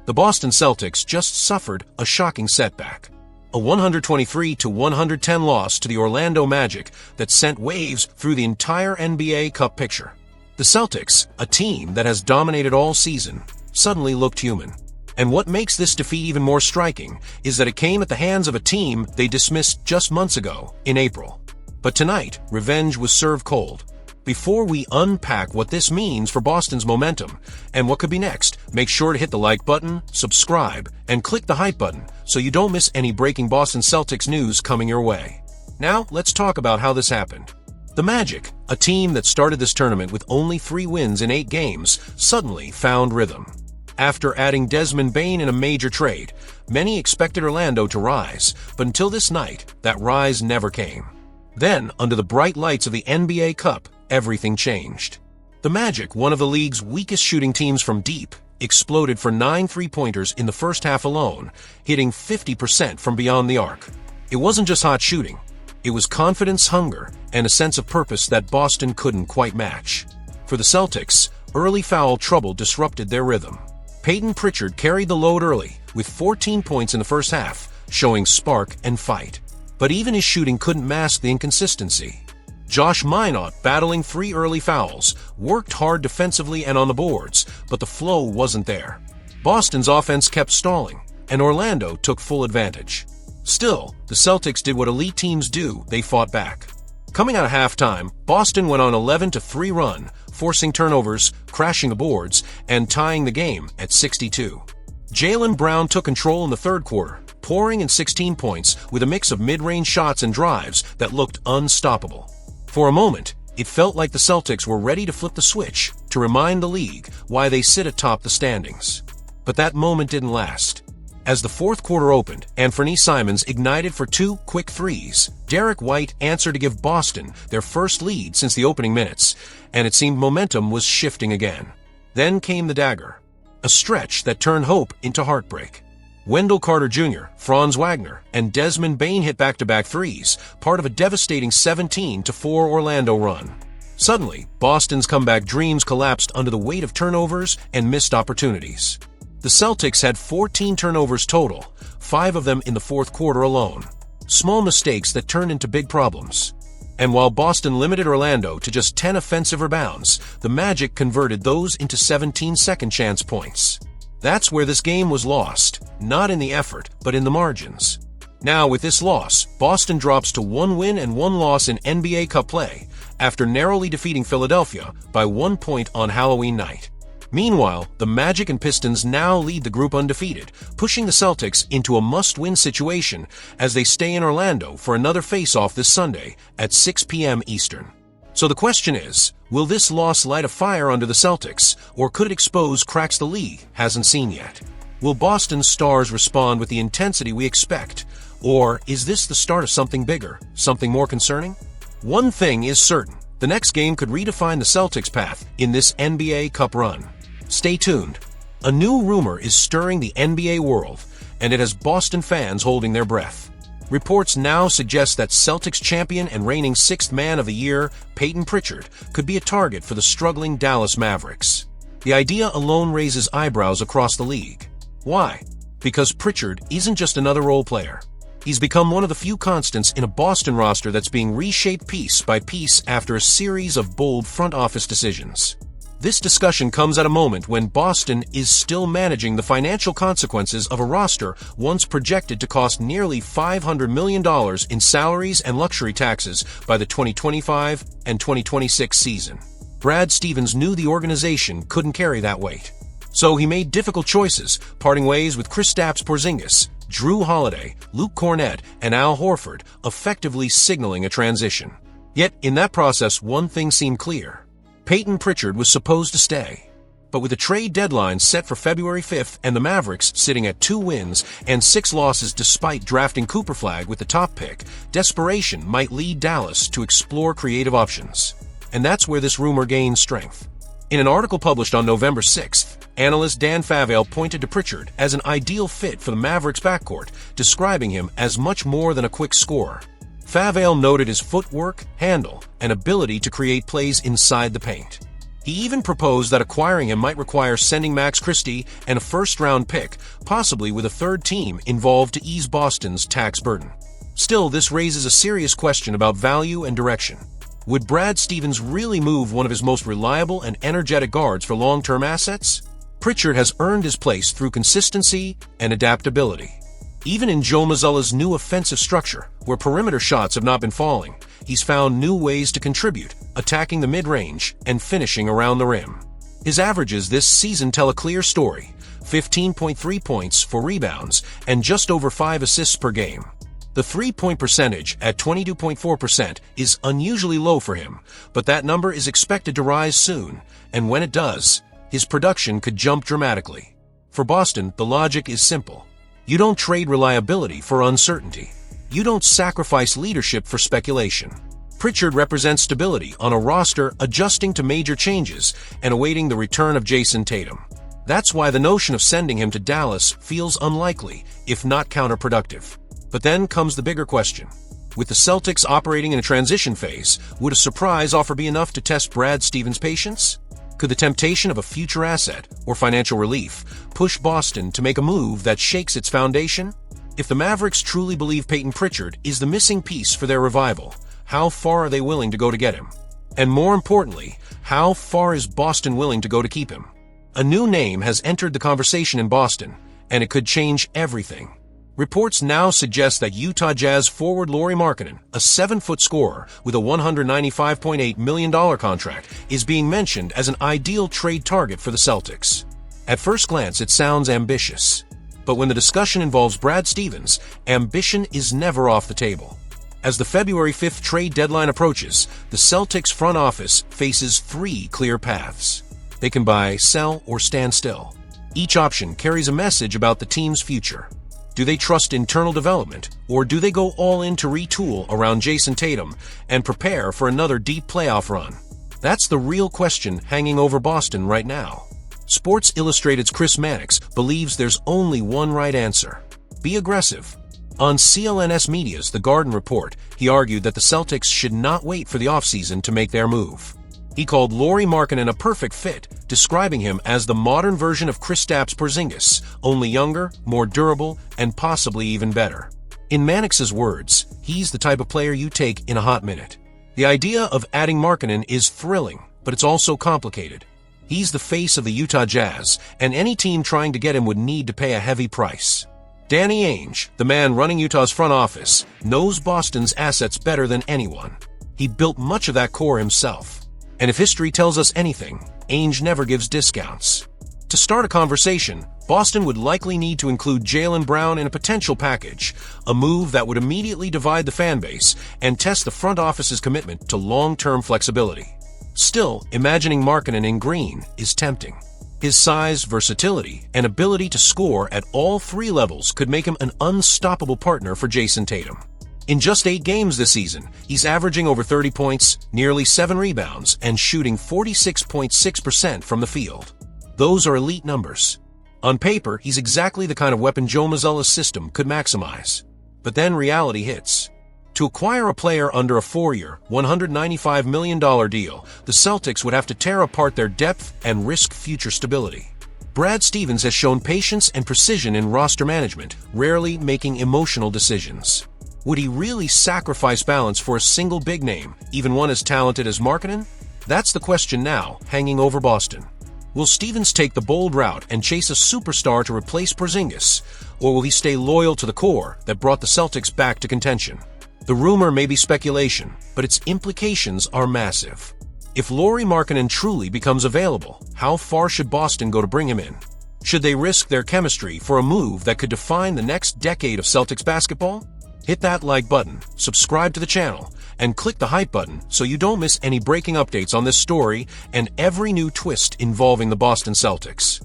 The Boston Celtics just suffered a shocking setback. A 123-110 loss to the Orlando Magic that sent waves through the entire NBA Cup picture. The Celtics, a team that has dominated all season, suddenly looked human. And what makes this defeat even more striking is that it came at the hands of a team they dismissed just months ago, in April. But tonight, revenge was served cold. Before we unpack what this means for Boston's momentum and what could be next, make sure to hit the like button, subscribe, and click the hype button so you don't miss any breaking Boston Celtics news coming your way. Now, let's talk about how this happened. The Magic, a team that started this tournament with only 3 wins in 8 games, suddenly found rhythm. After adding Desmond Bane in a major trade, many expected Orlando to rise, but until this night, that rise never came. Then, under the bright lights of the NBA Cup, everything changed. The Magic, one of the league's weakest shooting teams from deep, exploded for 9 three-pointers in the first half alone, hitting 50% from beyond the arc. It wasn't just hot shooting. It was confidence, hunger, and a sense of purpose that Boston couldn't quite match. For the Celtics, early foul trouble disrupted their rhythm. Peyton Pritchard carried the load early, with 14 points in the first half, showing spark and fight. But even his shooting couldn't mask the inconsistency. Josh Minott, battling 3 early fouls, worked hard defensively and on the boards, but the flow wasn't there. Boston's offense kept stalling, and Orlando took full advantage. Still, the Celtics did what elite teams do, they fought back. Coming out of halftime, Boston went on 11-3 run, forcing turnovers, crashing the boards, and tying the game at 62. Jaylen Brown took control in the third quarter, pouring in 16 points with a mix of mid-range shots and drives that looked unstoppable. For a moment, it felt like the Celtics were ready to flip the switch to remind the league why they sit atop the standings. But that moment didn't last. As the fourth quarter opened, Anthony Simons ignited for 2 quick threes. Derek White answered to give Boston their first lead since the opening minutes, and it seemed momentum was shifting again. Then came the dagger, a stretch that turned hope into heartbreak. Wendell Carter Jr., Franz Wagner, and Desmond Bane hit back-to-back threes, part of a devastating 17-4 Orlando run. Suddenly, Boston's comeback dreams collapsed under the weight of turnovers and missed opportunities. The Celtics had 14 turnovers total, 5 of them in the fourth quarter alone. Small mistakes that turned into big problems. And while Boston limited Orlando to just 10 offensive rebounds, the Magic converted those into 17 second-chance points. That's where this game was lost, not in the effort, but in the margins. Now, with this loss, Boston drops to 1 win and 1 loss in NBA Cup play, after narrowly defeating Philadelphia by 1 point on Halloween night. Meanwhile, the Magic and Pistons now lead the group undefeated, pushing the Celtics into a must-win situation as they stay in Orlando for another face-off this Sunday at 6 p.m. Eastern. So the question is, will this loss light a fire under the Celtics, or could it expose cracks the league hasn't seen yet? Will Boston's stars respond with the intensity we expect, or is this the start of something bigger, something more concerning? One thing is certain, the next game could redefine the Celtics' path in this NBA Cup run. Stay tuned. A new rumor is stirring the NBA world, and it has Boston fans holding their breath. Reports now suggest that Celtics champion and reigning 6th Man of the Year, Peyton Pritchard, could be a target for the struggling Dallas Mavericks. The idea alone raises eyebrows across the league. Why? Because Pritchard isn't just another role player. He's become one of the few constants in a Boston roster that's being reshaped piece by piece after a series of bold front office decisions. This discussion comes at a moment when Boston is still managing the financial consequences of a roster once projected to cost nearly $500 million in salaries and luxury taxes by the 2025 and 2026 season. Brad Stevens knew the organization couldn't carry that weight. So he made difficult choices, parting ways with Kristaps Porzingis, Drew Holiday, Luke Cornett, and Al Horford, effectively signaling a transition. Yet, in that process, one thing seemed clear. Peyton Pritchard was supposed to stay. But with the trade deadline set for February 5th and the Mavericks sitting at 2 wins and 6 losses despite drafting Cooper Flag with the top pick, desperation might lead Dallas to explore creative options. And that's where this rumor gains strength. In an article published on November 6th, analyst Dan Favale pointed to Pritchard as an ideal fit for the Mavericks' backcourt, describing him as much more than a quick scorer. Favale noted his footwork, handle, and ability to create plays inside the paint. He even proposed that acquiring him might require sending Max Christie and a first-round pick, possibly with a third team involved to ease Boston's tax burden. Still, this raises a serious question about value and direction. Would Brad Stevens really move one of his most reliable and energetic guards for long-term assets? Pritchard has earned his place through consistency and adaptability. Even in Joe Mazzulla's new offensive structure, where perimeter shots have not been falling, he's found new ways to contribute, attacking the mid-range and finishing around the rim. His averages this season tell a clear story: 15.3 points, 4 rebounds, and just over 5 assists per game. The three-point percentage at 22.4% is unusually low for him, but that number is expected to rise soon, and when it does, his production could jump dramatically. For Boston, the logic is simple. You don't trade reliability for uncertainty. You don't sacrifice leadership for speculation. Pritchard represents stability on a roster adjusting to major changes and awaiting the return of Jason Tatum. That's why the notion of sending him to Dallas feels unlikely, if not counterproductive. But then comes the bigger question. With the Celtics operating in a transition phase, would a surprise offer be enough to test Brad Stevens' patience? Could the temptation of a future asset or financial relief push Boston to make a move that shakes its foundation? If the Mavericks truly believe Peyton Pritchard is the missing piece for their revival, how far are they willing to go to get him? And more importantly, how far is Boston willing to go to keep him? A new name has entered the conversation in Boston, and it could change everything. Reports now suggest that Utah Jazz forward Lauri Markkanen, a 7-foot scorer with a $195.8 million contract, is being mentioned as an ideal trade target for the Celtics. At first glance, it sounds ambitious. But when the discussion involves Brad Stevens, ambition is never off the table. As the February 5th trade deadline approaches, the Celtics front office faces 3 clear paths. They can buy, sell, or stand still. Each option carries a message about the team's future. Do they trust internal development, or do they go all in to retool around Jason Tatum and prepare for another deep playoff run? That's the real question hanging over Boston right now. Sports Illustrated's Chris Mannix believes there's only one right answer: be aggressive. On CLNS Media's The Garden Report, he argued that the Celtics should not wait for the offseason to make their move. He called Lauri Markkanen a perfect fit, describing him as the modern version of Kristaps Porzingis, only younger, more durable, and possibly even better. In Mannix's words, he's the type of player you take in a hot minute. The idea of adding Markkanen is thrilling, but it's also complicated. He's the face of the Utah Jazz, and any team trying to get him would need to pay a heavy price. Danny Ainge, the man running Utah's front office, knows Boston's assets better than anyone. He built much of that core himself. And if history tells us anything, Ainge never gives discounts. To start a conversation, Boston would likely need to include Jaylen Brown in a potential package, a move that would immediately divide the fan base and test the front office's commitment to long-term flexibility. Still, imagining Markkanen in green is tempting. His size, versatility, and ability to score at all 3 levels could make him an unstoppable partner for Jason Tatum. In just 8 games this season, he's averaging over 30 points, nearly 7 rebounds, and shooting 46.6% from the field. Those are elite numbers. On paper, he's exactly the kind of weapon Joe Mazzulla's system could maximize. But then reality hits. To acquire a player under a 4-year, $195 million deal, the Celtics would have to tear apart their depth and risk future stability. Brad Stevens has shown patience and precision in roster management, rarely making emotional decisions. Would he really sacrifice balance for a single big name, even one as talented as Markkanen? That's the question now, hanging over Boston. Will Stevens take the bold route and chase a superstar to replace Porzingis, or will he stay loyal to the core that brought the Celtics back to contention? The rumor may be speculation, but its implications are massive. If Lauri Markkanen truly becomes available, how far should Boston go to bring him in? Should they risk their chemistry for a move that could define the next decade of Celtics basketball? Hit that like button, subscribe to the channel, and click the hype button so you don't miss any breaking updates on this story and every new twist involving the Boston Celtics.